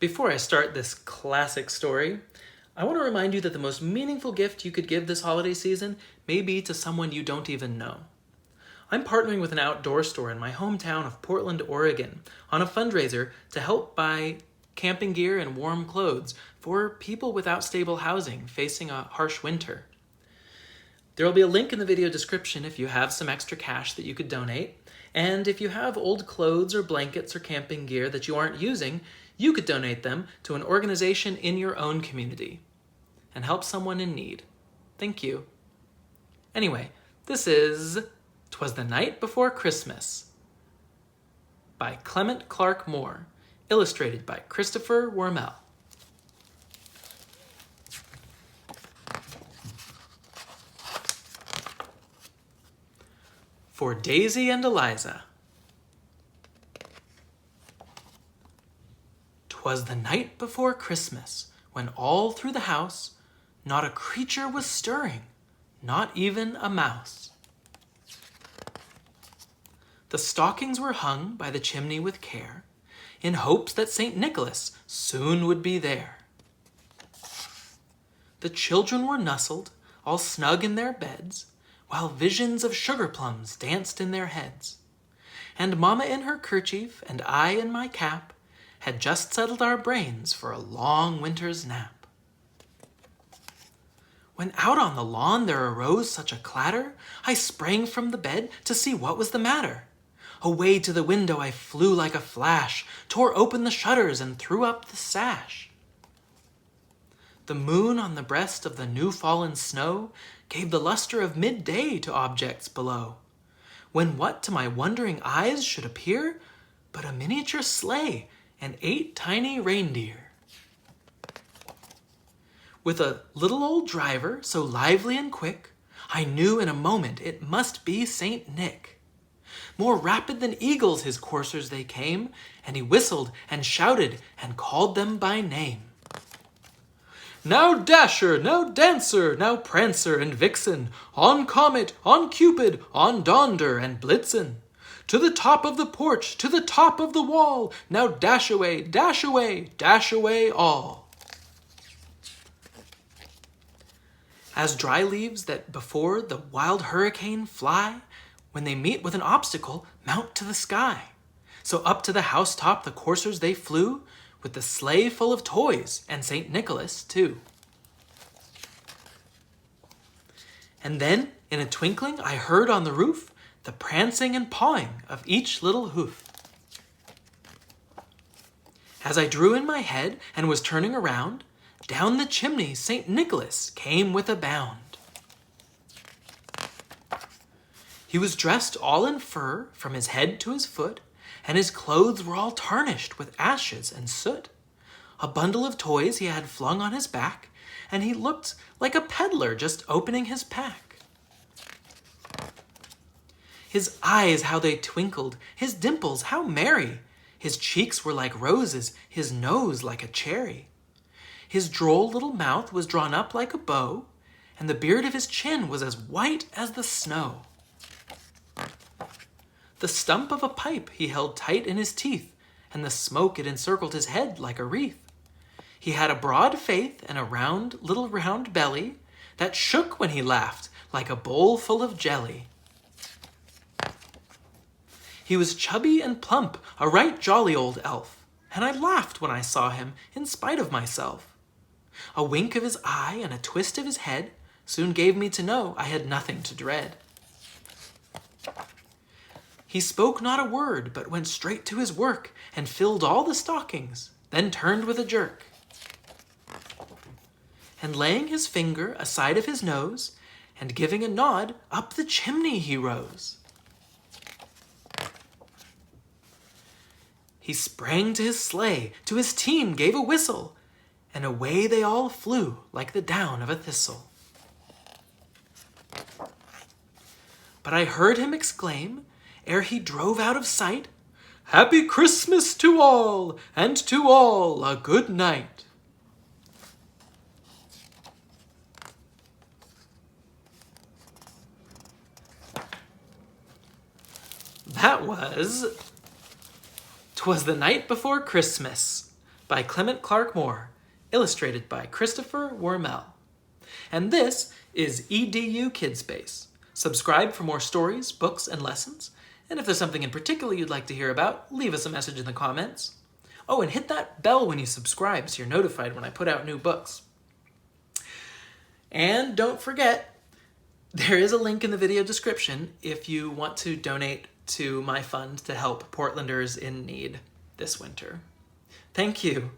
Before I start this classic story, I want to remind you that the most meaningful gift you could give this holiday season may be to someone you don't even know. I'm partnering with an outdoor store in my hometown of Portland, Oregon, on a fundraiser to help buy camping gear and warm clothes for people without stable housing facing a harsh winter. There will be a link in the video description if you have some extra cash that you could donate, and if you have old clothes or blankets or camping gear that you aren't using, you could donate them to an organization in your own community and help someone in need. Thank you. Anyway, this is "'Twas the Night Before Christmas" by Clement Clarke Moore, illustrated by Christopher Wormell. For Daisy and Eliza. 'Twas the night before Christmas, when all through the house not a creature was stirring, not even a mouse. The stockings were hung by the chimney with care, in hopes that St. Nicholas soon would be there. The children were nestled, all snug in their beds, while visions of sugar plums danced in their heads. And Mamma in her kerchief, and I in my cap, had just settled our brains for a long winter's nap. When out on the lawn there arose such a clatter, I sprang from the bed to see what was the matter. Away to the window I flew like a flash, tore open the shutters and threw up the sash. The moon on the breast of the new-fallen snow gave the luster of midday to objects below, when what to my wondering eyes should appear but a miniature sleigh and 8 tiny reindeer. With a little old driver so lively and quick, I knew in a moment it must be Saint Nick. More rapid than eagles his coursers they came, and he whistled and shouted and called them by name. Now Dasher, now Dancer, now Prancer and Vixen, on Comet, on Cupid, on Donder and Blitzen. To the top of the porch, to the top of the wall, now dash away, dash away, dash away all. As dry leaves that before the wild hurricane fly, when they meet with an obstacle, mount to the sky. So up to the housetop the coursers they flew, with the sleigh full of toys, and St. Nicholas, too. And then, in a twinkling, I heard on the roof the prancing and pawing of each little hoof. As I drew in my head and was turning around, down the chimney St. Nicholas came with a bound. He was dressed all in fur from his head to his foot, and his clothes were all tarnished with ashes and soot. A bundle of toys he had flung on his back, and he looked like a peddler just opening his pack. His eyes, how they twinkled, his dimples, how merry! His cheeks were like roses, his nose like a cherry. His droll little mouth was drawn up like a bow, and the beard of his chin was as white as the snow. The stump of a pipe he held tight in his teeth, and the smoke it encircled his head like a wreath. He had a broad face and a little round belly that shook when he laughed like a bowl full of jelly. He was chubby and plump, a right jolly old elf, and I laughed when I saw him in spite of myself. A wink of his eye and a twist of his head soon gave me to know I had nothing to dread. He spoke not a word, but went straight to his work and filled all the stockings, then turned with a jerk. And laying his finger aside of his nose, and giving a nod, up the chimney he rose. He sprang to his sleigh, to his team gave a whistle, and away they all flew like the down of a thistle. But I heard him exclaim, ere he drove out of sight, "Happy Christmas to all, and to all a good night." That was "'Twas the Night Before Christmas" by Clement Clarke Moore, illustrated by Christopher Wormell. And this is EDU Kidspace. Subscribe for more stories, books, and lessons. And if there's something in particular you'd like to hear about, leave us a message in the comments. Oh, and hit that bell when you subscribe so you're notified when I put out new books. And don't forget, there is a link in the video description if you want to donate to my fund to help Portlanders in need this winter. Thank you.